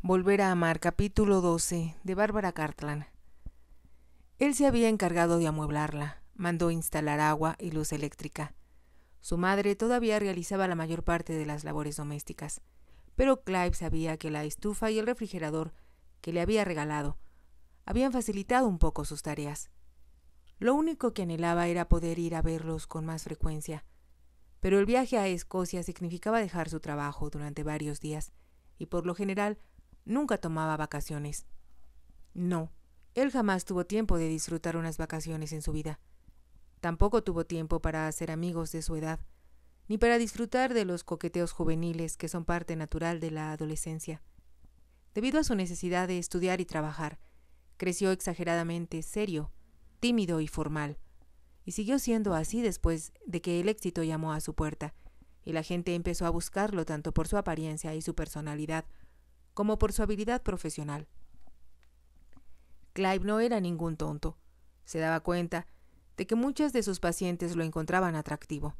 Volver a amar, capítulo 12, de Bárbara Cartland. Él se había encargado de amueblarla, mandó instalar agua y luz eléctrica. Su madre todavía realizaba la mayor parte de las labores domésticas, pero Clive sabía que la estufa y el refrigerador que le había regalado habían facilitado un poco sus tareas. Lo único que anhelaba era poder ir a verlos con más frecuencia, pero el viaje a Escocia significaba dejar su trabajo durante varios días y por lo general nunca tomaba vacaciones. No, él jamás tuvo tiempo de disfrutar unas vacaciones en su vida. Tampoco tuvo tiempo para hacer amigos de su edad, ni para disfrutar de los coqueteos juveniles que son parte natural de la adolescencia. Debido a su necesidad de estudiar y trabajar, creció exageradamente serio, tímido y formal, y siguió siendo así después de que el éxito llamó a su puerta, y la gente empezó a buscarlo tanto por su apariencia y su personalidad, como por su habilidad profesional. Clive no era ningún tonto. Se daba cuenta de que muchas de sus pacientes lo encontraban atractivo,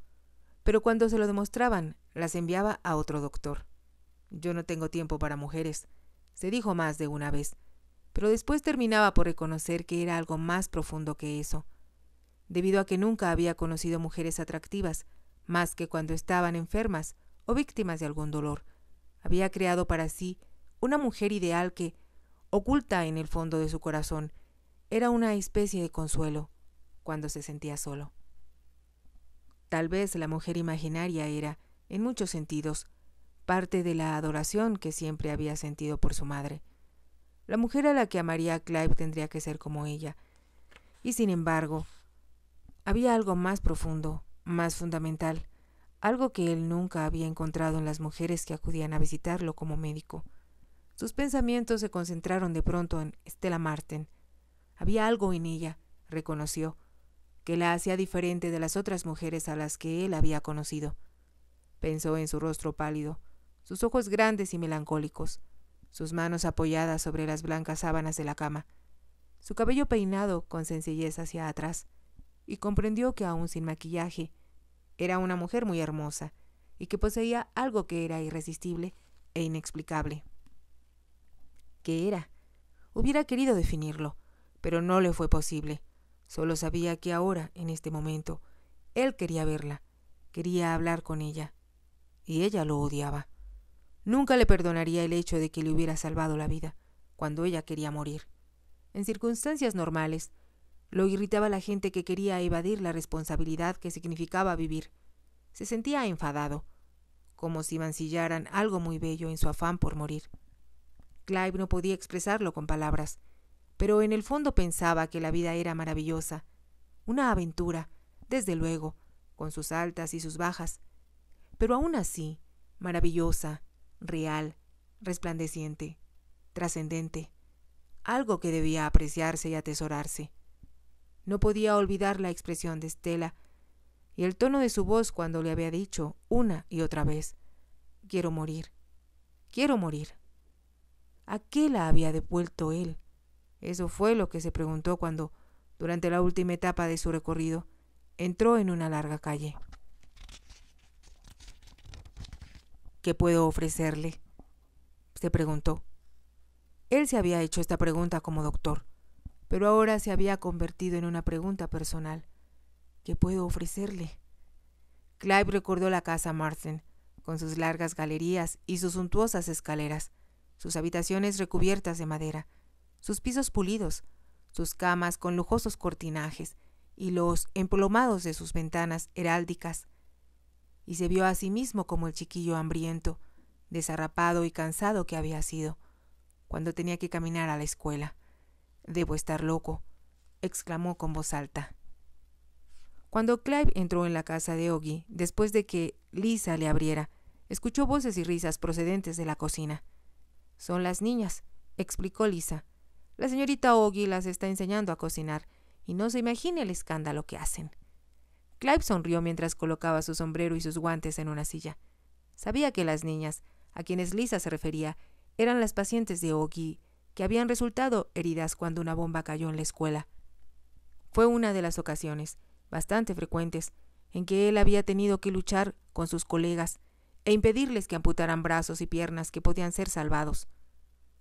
pero cuando se lo demostraban, las enviaba a otro doctor. «Yo no tengo tiempo para mujeres», se dijo más de una vez, pero después terminaba por reconocer que era algo más profundo que eso, debido a que nunca había conocido mujeres atractivas, más que cuando estaban enfermas o víctimas de algún dolor. Había creado para sí una mujer ideal que, oculta en el fondo de su corazón, era una especie de consuelo cuando se sentía solo. Tal vez la mujer imaginaria era, en muchos sentidos, parte de la adoración que siempre había sentido por su madre. La mujer a la que amaría a Clive tendría que ser como ella, y sin embargo, había algo más profundo, más fundamental, algo que él nunca había encontrado en las mujeres que acudían a visitarlo como médico. Sus pensamientos se concentraron de pronto en Stella Martin. Había algo en ella, reconoció, que la hacía diferente de las otras mujeres a las que él había conocido. Pensó en su rostro pálido, sus ojos grandes y melancólicos, sus manos apoyadas sobre las blancas sábanas de la cama, su cabello peinado con sencillez hacia atrás, y comprendió que aún sin maquillaje, era una mujer muy hermosa y que poseía algo que era irresistible e inexplicable. ¿Qué era? Hubiera querido definirlo, pero no le fue posible. Solo sabía que ahora, en este momento, él quería verla, quería hablar con ella, y ella lo odiaba. Nunca le perdonaría el hecho de que le hubiera salvado la vida, cuando ella quería morir. En circunstancias normales, lo irritaba la gente que quería evadir la responsabilidad que significaba vivir. Se sentía enfadado, como si mancillaran algo muy bello en su afán por morir. Clive no podía expresarlo con palabras, pero en el fondo pensaba que la vida era maravillosa, una aventura, desde luego, con sus altas y sus bajas, pero aún así, maravillosa, real, resplandeciente, trascendente, algo que debía apreciarse y atesorarse. No podía olvidar la expresión de Stella y el tono de su voz cuando le había dicho una y otra vez: «Quiero morir, quiero morir». ¿A qué la había devuelto él? Eso fue lo que se preguntó cuando, durante la última etapa de su recorrido, entró en una larga calle. «¿Qué puedo ofrecerle?», se preguntó. Él se había hecho esta pregunta como doctor, pero ahora se había convertido en una pregunta personal. ¿Qué puedo ofrecerle? Clive recordó la casa Martin, con sus largas galerías y sus suntuosas escaleras, sus habitaciones recubiertas de madera, sus pisos pulidos, sus camas con lujosos cortinajes y los emplomados de sus ventanas heráldicas, y se vio a sí mismo como el chiquillo hambriento, desarrapado y cansado que había sido, cuando tenía que caminar a la escuela. «Debo estar loco», exclamó con voz alta. Cuando Clive entró en la casa de Oggy, después de que Lisa le abriera, escuchó voces y risas procedentes de la cocina. «Son las niñas», explicó Lisa. «La señorita Oggy las está enseñando a cocinar, y no se imagine el escándalo que hacen». Clive sonrió mientras colocaba su sombrero y sus guantes en una silla. Sabía que las niñas, a quienes Lisa se refería, eran las pacientes de Oggy, que habían resultado heridas cuando una bomba cayó en la escuela. Fue una de las ocasiones, bastante frecuentes, en que él había tenido que luchar con sus colegas e impedirles que amputaran brazos y piernas que podían ser salvados.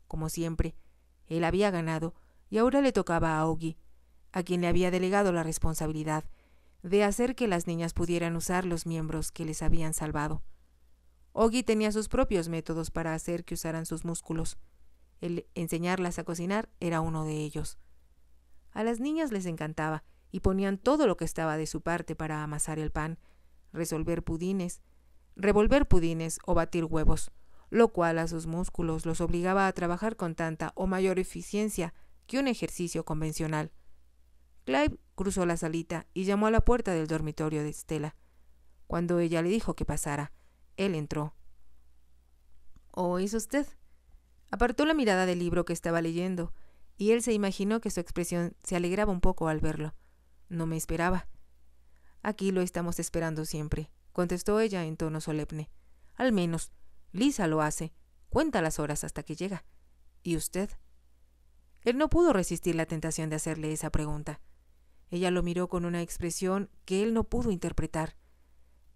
como siempre. Él había ganado, y ahora le tocaba a Augie, a quien le había delegado la responsabilidad de hacer que las niñas pudieran usar los miembros que les habían salvado. Augie tenía sus propios métodos para hacer que usaran sus músculos. El enseñarlas a cocinar era uno de ellos. A las niñas les encantaba y ponían todo lo que estaba de su parte para amasar el pan, revolver pudines o batir huevos, lo cual a sus músculos los obligaba a trabajar con tanta o mayor eficiencia que un ejercicio convencional. Clive cruzó la salita y llamó a la puerta del dormitorio de Stella. Cuando ella le dijo que pasara, él entró. «¿Oh, es usted?» Apartó la mirada del libro que estaba leyendo, y él se imaginó que su expresión se alegraba un poco al verlo. «No me esperaba». «Aquí lo estamos esperando siempre», contestó ella en tono solemne. «Al menos, Lisa lo hace. Cuenta las horas hasta que llega. ¿Y usted?» Él no pudo resistir la tentación de hacerle esa pregunta. Ella lo miró con una expresión que él no pudo interpretar.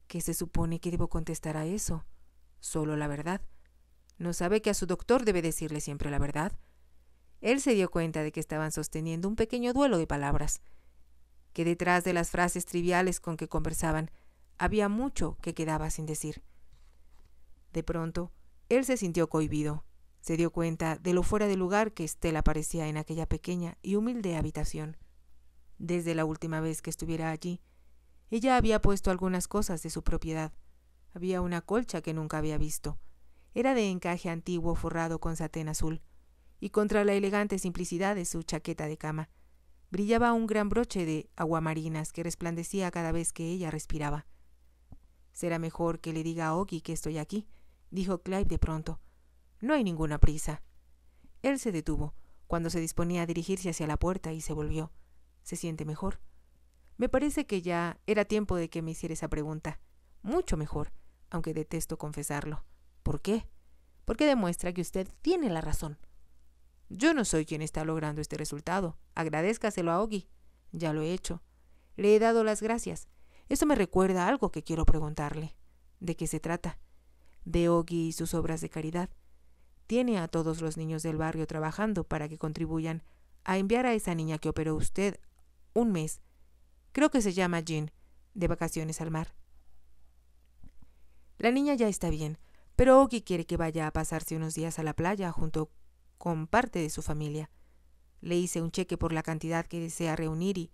¿Qué se supone que debo contestar a eso? Solo la verdad. ¿No sabe que a su doctor debe decirle siempre la verdad? Él se dio cuenta de que estaban sosteniendo un pequeño duelo de palabras, que detrás de las frases triviales con que conversaban había mucho que quedaba sin decir. De pronto, él se sintió cohibido. Se dio cuenta de lo fuera de lugar que Stella parecía en aquella pequeña y humilde habitación. Desde la última vez que estuviera allí, ella había puesto algunas cosas de su propiedad. Había una colcha que nunca había visto. Era de encaje antiguo forrado con satén azul, y contra la elegante simplicidad de su chaqueta de cama brillaba un gran broche de aguamarinas que resplandecía cada vez que ella respiraba. «Será mejor que le diga a Augie que estoy aquí», dijo Clive de pronto. «No hay ninguna prisa». Él se detuvo cuando se disponía a dirigirse hacia la puerta y se volvió. «¿Se siente mejor?» «Me parece que ya era tiempo de que me hiciera esa pregunta. Mucho mejor, aunque detesto confesarlo». «¿Por qué?» «Porque demuestra que usted tiene la razón». «Yo no soy quien está logrando este resultado. Agradézcaselo a Augie». «Ya lo he hecho. Le he dado las gracias. Eso me recuerda a algo que quiero preguntarle». «¿De qué se trata?» «De Augie y sus obras de caridad. Tiene a todos los niños del barrio trabajando para que contribuyan a enviar a esa niña que operó usted un mes, creo que se llama Jean, de vacaciones al mar. La niña ya está bien, pero Augie quiere que vaya a pasarse unos días a la playa junto con parte de su familia. Le hice un cheque por la cantidad que desea reunir y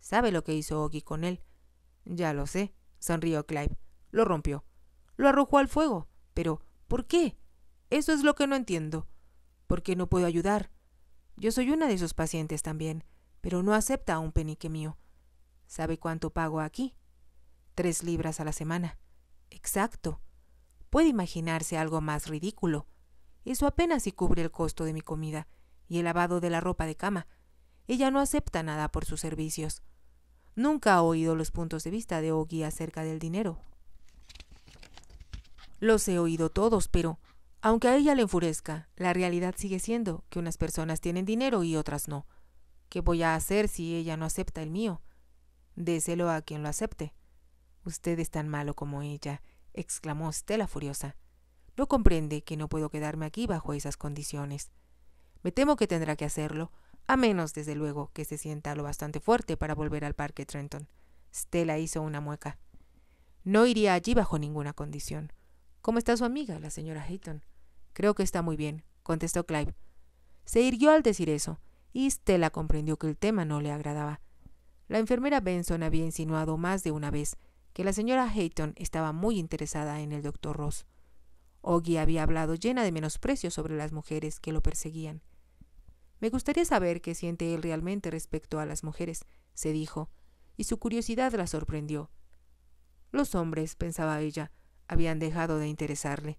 ¿sabe lo que hizo Augie con él?» «Ya lo sé», sonrió Clive. «Lo rompió. Lo arrojó al fuego. Pero, ¿por qué? Eso es lo que no entiendo. ¿Por qué no puedo ayudar? Yo soy una de sus pacientes también, pero no acepta un penique mío. ¿Sabe cuánto pago aquí? 3 libras a la semana». «Exacto. Puede imaginarse algo más ridículo. Eso apenas si cubre el costo de mi comida y el lavado de la ropa de cama. Ella no acepta nada por sus servicios. Nunca ha oído los puntos de vista de Augie acerca del dinero». «Los he oído todos, pero, aunque a ella le enfurezca, la realidad sigue siendo que unas personas tienen dinero y otras no. ¿Qué voy a hacer si ella no acepta el mío? Déselo a quien lo acepte». «Usted es tan malo como ella», exclamó Stella furiosa. «No comprende que no puedo quedarme aquí bajo esas condiciones. Me temo que tendrá que hacerlo, a menos, desde luego, que se sienta lo bastante fuerte para volver al parque Trenton». Stella hizo una mueca. «No iría allí bajo ninguna condición». «¿Cómo está su amiga, la señora Hayton?» «Creo que está muy bien», contestó Clive. Se irguió al decir eso, y Stella comprendió que el tema no le agradaba. La enfermera Benson había insinuado más de una vez que la señora Hayton estaba muy interesada en el doctor Ross. Augie había hablado llena de menosprecio sobre las mujeres que lo perseguían. «Me gustaría saber qué siente él realmente respecto a las mujeres», se dijo, y su curiosidad la sorprendió. Los hombres, pensaba ella, habían dejado de interesarle.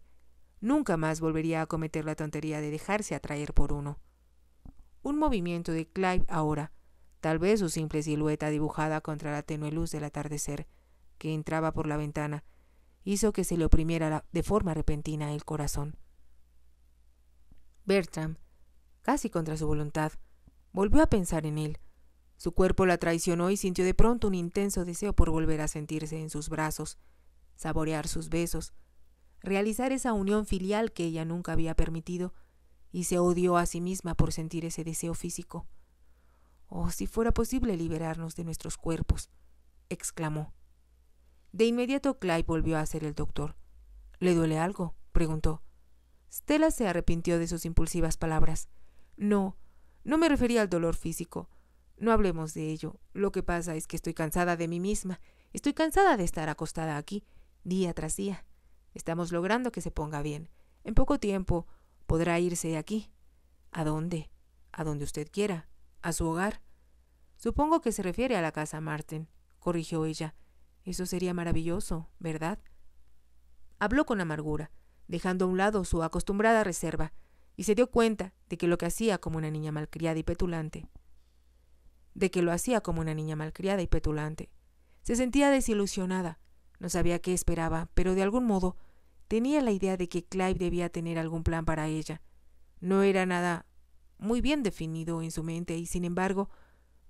Nunca más volvería a cometer la tontería de dejarse atraer por uno. Un movimiento de Clive ahora, tal vez su simple silueta dibujada contra la tenue luz del atardecer que entraba por la ventana, hizo que se le oprimiera de forma repentina el corazón. Bertram, casi contra su voluntad, volvió a pensar en él. Su cuerpo la traicionó y sintió de pronto un intenso deseo por volver a sentirse en sus brazos, saborear sus besos, realizar esa unión filial que ella nunca había permitido y se odió a sí misma por sentir ese deseo físico. «Oh, si fuera posible liberarnos de nuestros cuerpos», exclamó. De inmediato Clive volvió a ser el doctor. «¿Le duele algo?», preguntó. Stella se arrepintió de sus impulsivas palabras. No me refería al dolor físico. No hablemos de ello. Lo que pasa es que estoy cansada de mí misma. Estoy cansada de estar acostada aquí, día tras día. Estamos logrando que se ponga bien. En poco tiempo podrá irse de aquí». «¿A dónde?». «A donde usted quiera. A su hogar». «Supongo que se refiere a la casa Martin», corrigió ella. «Eso sería maravilloso, ¿verdad?». Habló con amargura, dejando a un lado su acostumbrada reserva, y se dio cuenta de que lo hacía como una niña malcriada y petulante. Se sentía desilusionada. No sabía qué esperaba, pero de algún modo tenía la idea de que Clive debía tener algún plan para ella. No era nada muy bien definido en su mente y, sin embargo,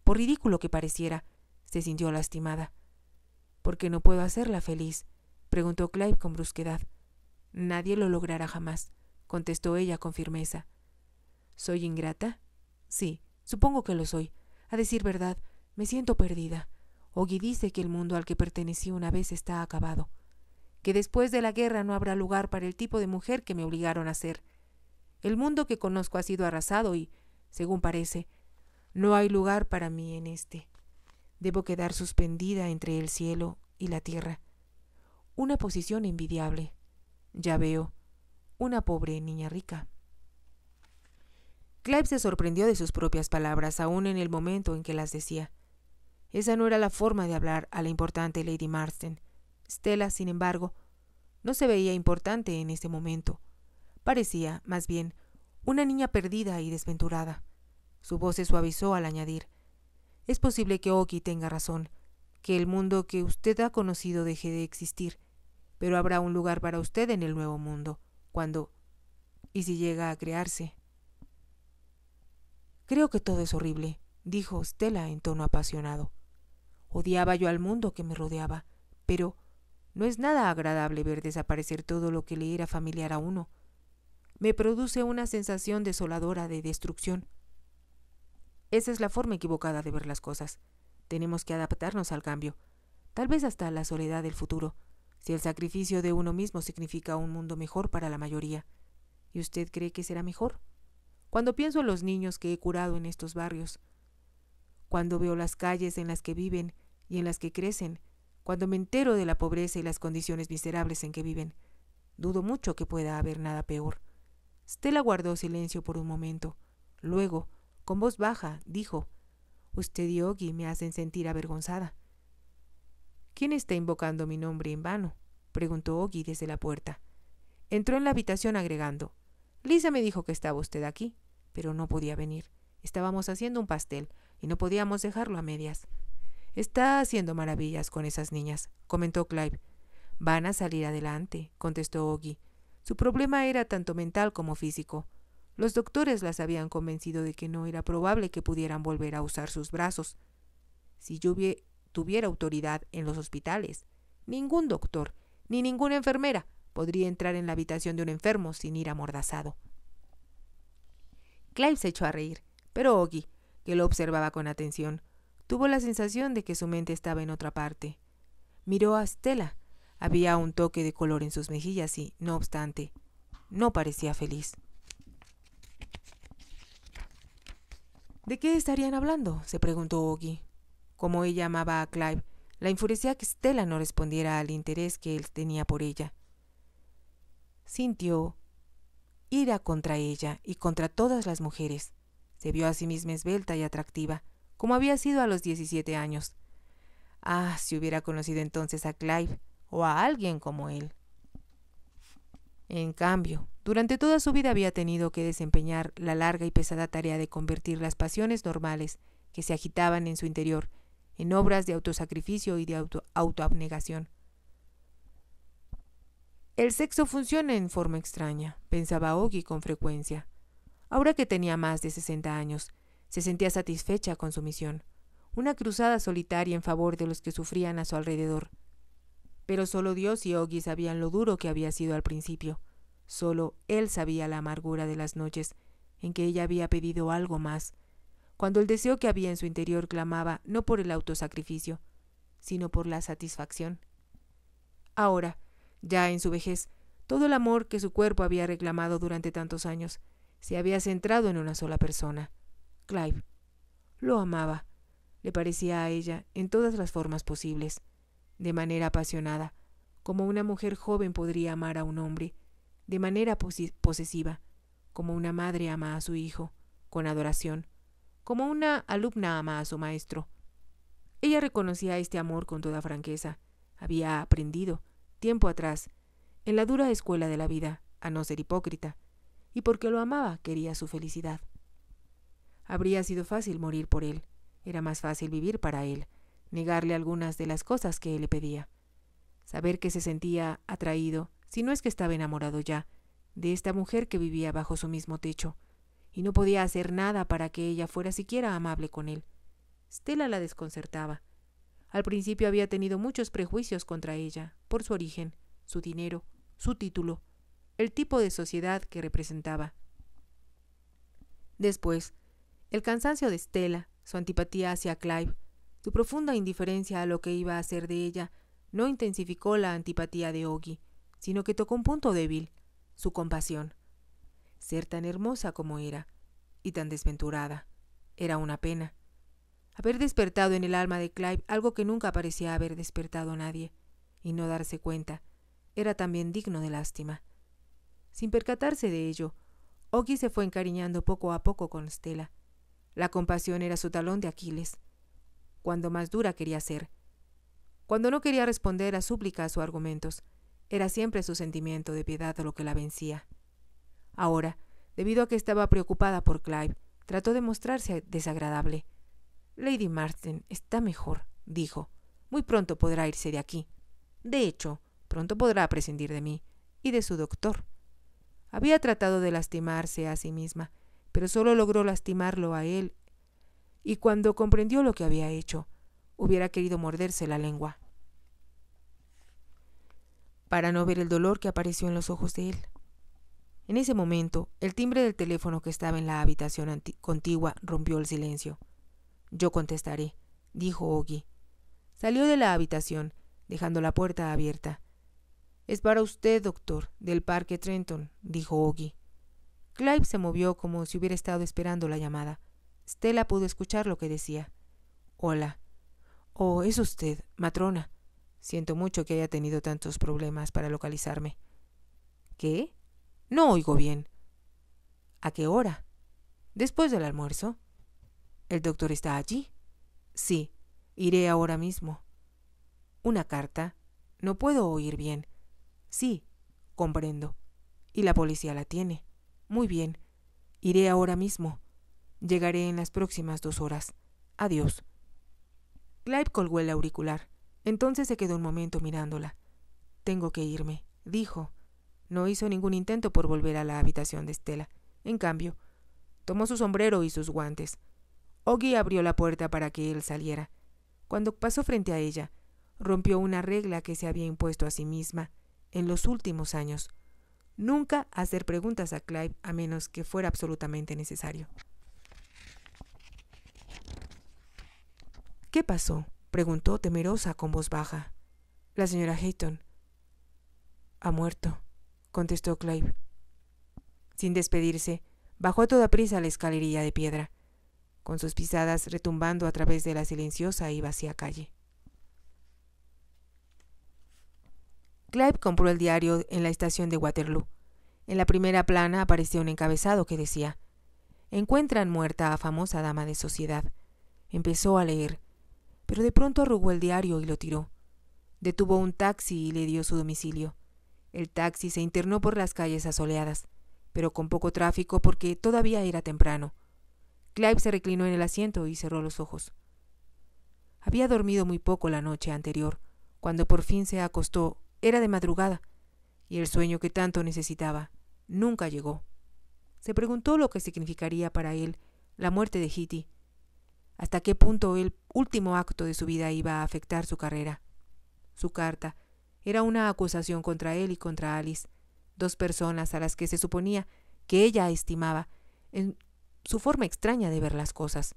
por ridículo que pareciera, se sintió lastimada. «¿Por qué no puedo hacerla feliz?», preguntó Clive con brusquedad. «Nadie lo logrará jamás», contestó ella con firmeza. «¿Soy ingrata?». «Sí, supongo que lo soy. A decir verdad, me siento perdida. Oggy dice que el mundo al que pertenecí una vez está acabado, que después de la guerra no habrá lugar para el tipo de mujer que me obligaron a ser. El mundo que conozco ha sido arrasado y, según parece, no hay lugar para mí en este. Debo quedar suspendida entre el cielo y la tierra. Una posición envidiable. Ya veo, una pobre niña rica». Clive se sorprendió de sus propias palabras, aún en el momento en que las decía. Esa no era la forma de hablar a la importante Lady Marsden. Stella, sin embargo, no se veía importante en ese momento. Parecía, más bien, una niña perdida y desventurada. Su voz se suavizó al añadir: «Es posible que Oggy tenga razón, que el mundo que usted ha conocido deje de existir, pero habrá un lugar para usted en el nuevo mundo, cuando, y si llega a crearse». «Creo que todo es horrible», dijo Stella en tono apasionado. «Odiaba yo al mundo que me rodeaba, pero no es nada agradable ver desaparecer todo lo que le era familiar a uno. Me produce una sensación desoladora de destrucción». «Esa es la forma equivocada de ver las cosas. Tenemos que adaptarnos al cambio, tal vez hasta a la soledad del futuro, si el sacrificio de uno mismo significa un mundo mejor para la mayoría. ¿Y usted cree que será mejor? Cuando pienso en los niños que he curado en estos barrios, cuando veo las calles en las que viven y en las que crecen, cuando me entero de la pobreza y las condiciones miserables en que viven, dudo mucho que pueda haber nada peor». Stella guardó silencio por un momento. Luego, con voz baja, dijo: «Usted y Oggy me hacen sentir avergonzada». «¿Quién está invocando mi nombre en vano?», preguntó Oggy desde la puerta. Entró en la habitación agregando: «Lisa me dijo que estaba usted aquí, pero no podía venir. Estábamos haciendo un pastel y no podíamos dejarlo a medias». «Está haciendo maravillas con esas niñas», comentó Clive. «Van a salir adelante», contestó Oggy. Su problema era tanto mental como físico. Los doctores las habían convencido de que no era probable que pudieran volver a usar sus brazos. Si yo tuviera autoridad en los hospitales, ningún doctor ni ninguna enfermera podría entrar en la habitación de un enfermo sin ir amordazado». Clive se echó a reír, pero Oggy, que lo observaba con atención, tuvo la sensación de que su mente estaba en otra parte. Miró a Stella. Había un toque de color en sus mejillas y, no obstante, no parecía feliz. «¿De qué estarían hablando?», se preguntó Oggy. Como ella amaba a Clive, la enfurecía que Stella no respondiera al interés que él tenía por ella. Sintió ira contra ella y contra todas las mujeres. Se vio a sí misma esbelta y atractiva, como había sido a los 17 años. Ah, si hubiera conocido entonces a Clive, o a alguien como él. En cambio, durante toda su vida había tenido que desempeñar la larga y pesada tarea de convertir las pasiones normales que se agitaban en su interior en obras de autosacrificio y de autoabnegación. «El sexo funciona en forma extraña», pensaba Oggy con frecuencia. Ahora que tenía más de 60 años, se sentía satisfecha con su misión, una cruzada solitaria en favor de los que sufrían a su alrededor. Pero solo Dios y Oggy sabían lo duro que había sido al principio. Solo él sabía la amargura de las noches en que ella había pedido algo más, cuando el deseo que había en su interior clamaba no por el autosacrificio, sino por la satisfacción. Ahora, ya en su vejez, todo el amor que su cuerpo había reclamado durante tantos años se había centrado en una sola persona, Clive. Lo amaba, le parecía a ella en todas las formas posibles, de manera apasionada, como una mujer joven podría amar a un hombre, de manera posesiva, como una madre ama a su hijo, con adoración, como una alumna ama a su maestro. Ella reconocía este amor con toda franqueza. Había aprendido, tiempo atrás, en la dura escuela de la vida, a no ser hipócrita, y porque lo amaba quería su felicidad. Habría sido fácil morir por él, era más fácil vivir para él, negarle algunas de las cosas que él le pedía. Saber que se sentía atraído, si no es que estaba enamorado ya, de esta mujer que vivía bajo su mismo techo, y no podía hacer nada para que ella fuera siquiera amable con él. Stella la desconcertaba. Al principio había tenido muchos prejuicios contra ella, por su origen, su dinero, su título, el tipo de sociedad que representaba. Después, el cansancio de Stella, su antipatía hacia Clive, su profunda indiferencia a lo que iba a hacer de ella, no intensificó la antipatía de Oggy, sino que tocó un punto débil, su compasión. Ser tan hermosa como era, y tan desventurada, era una pena. Haber despertado en el alma de Clive algo que nunca parecía haber despertado nadie, y no darse cuenta, era también digno de lástima. Sin percatarse de ello, Oggy se fue encariñando poco a poco con Stella. La compasión era su talón de Aquiles. Cuando más dura quería ser, cuando no quería responder a súplicas o argumentos, era siempre su sentimiento de piedad lo que la vencía. Ahora, debido a que estaba preocupada por Clive, trató de mostrarse desagradable. Lady Marsden está mejor, dijo. Muy pronto podrá irse de aquí. De hecho, pronto podrá prescindir de mí y de su doctor. Había tratado de lastimarse a sí misma, pero solo logró lastimarlo a él, y cuando comprendió lo que había hecho, hubiera querido morderse la lengua, para no ver el dolor que apareció en los ojos de él. En ese momento, el timbre del teléfono que estaba en la habitación contigua rompió el silencio. «Yo contestaré», dijo Oggy. Salió de la habitación, dejando la puerta abierta. «Es para usted, doctor, del Parque Trenton», dijo Oggy. Clive se movió como si hubiera estado esperando la llamada. Stella pudo escuchar lo que decía. «Hola». «Oh, es usted, matrona. Siento mucho que haya tenido tantos problemas para localizarme». «¿Qué? No oigo bien». «¿A qué hora?» «Después del almuerzo». ¿El doctor está allí?» «Sí, iré ahora mismo». «¿Una carta? No puedo oír bien». «Sí, comprendo. Y la policía la tiene. Muy bien. Iré ahora mismo. Llegaré en las próximas 2 horas. Adiós». Clive colgó el auricular. Entonces se quedó un momento mirándola. «Tengo que irme», dijo. No hizo ningún intento por volver a la habitación de Stella. En cambio, tomó su sombrero y sus guantes. Oggy abrió la puerta para que él saliera. Cuando pasó frente a ella, rompió una regla que se había impuesto a sí misma en los últimos años: nunca hacer preguntas a Clive a menos que fuera absolutamente necesario. «¿Qué pasó?», preguntó temerosa con voz baja. «La señora Hayton». «Ha muerto», contestó Clive. Sin despedirse, bajó a toda prisa la escalerilla de piedra, con sus pisadas retumbando a través de la silenciosa y vacía calle. Clive compró el diario en la estación de Waterloo. En la primera plana apareció un encabezado que decía: «Encuentran muerta a famosa dama de sociedad». Empezó a leer, pero de pronto arrugó el diario y lo tiró. Detuvo un taxi y le dio su domicilio. El taxi se internó por las calles asoleadas, pero con poco tráfico porque todavía era temprano. Clive se reclinó en el asiento y cerró los ojos. Había dormido muy poco la noche anterior. Cuando por fin se acostó, era de madrugada, y el sueño que tanto necesitaba nunca llegó. Se preguntó lo que significaría para él la muerte de Hetty, hasta qué punto el último acto de su vida iba a afectar su carrera. Su carta era una acusación contra él y contra Alice, 2 personas a las que se suponía que ella estimaba en su forma extraña de ver las cosas.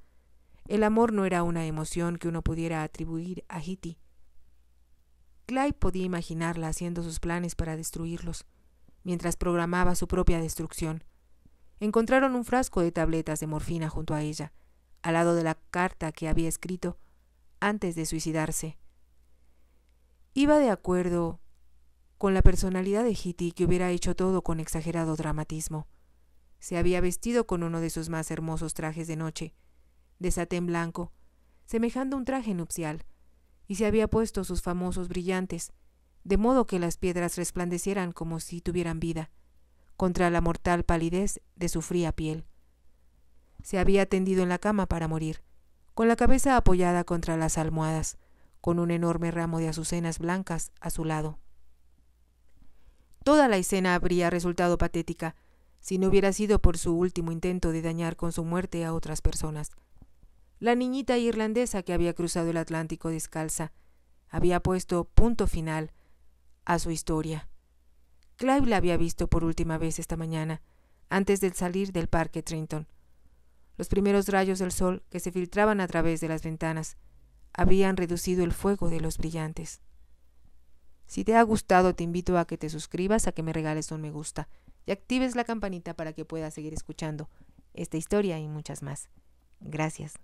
El amor no era una emoción que uno pudiera atribuir a Hitty. Clive podía imaginarla haciendo sus planes para destruirlos, mientras programaba su propia destrucción. Encontraron un frasco de tabletas de morfina junto a ella, al lado de la carta que había escrito antes de suicidarse. Iba de acuerdo con la personalidad de Hitty, que hubiera hecho todo con exagerado dramatismo. Se había vestido con uno de sus más hermosos trajes de noche, de satén blanco, semejando un traje nupcial, y se había puesto sus famosos brillantes, de modo que las piedras resplandecieran como si tuvieran vida, contra la mortal palidez de su fría piel. Se había tendido en la cama para morir, con la cabeza apoyada contra las almohadas, con un enorme ramo de azucenas blancas a su lado. Toda la escena habría resultado patética si no hubiera sido por su último intento de dañar con su muerte a otras personas. La niñita irlandesa que había cruzado el Atlántico descalza había puesto punto final a su historia. Clive la había visto por última vez esta mañana, antes de salir del parque Trenton. Los primeros rayos del sol que se filtraban a través de las ventanas habían reducido el fuego de los brillantes. Si te ha gustado, te invito a que te suscribas, a que me regales un me gusta y actives la campanita para que puedas seguir escuchando esta historia y muchas más. Gracias.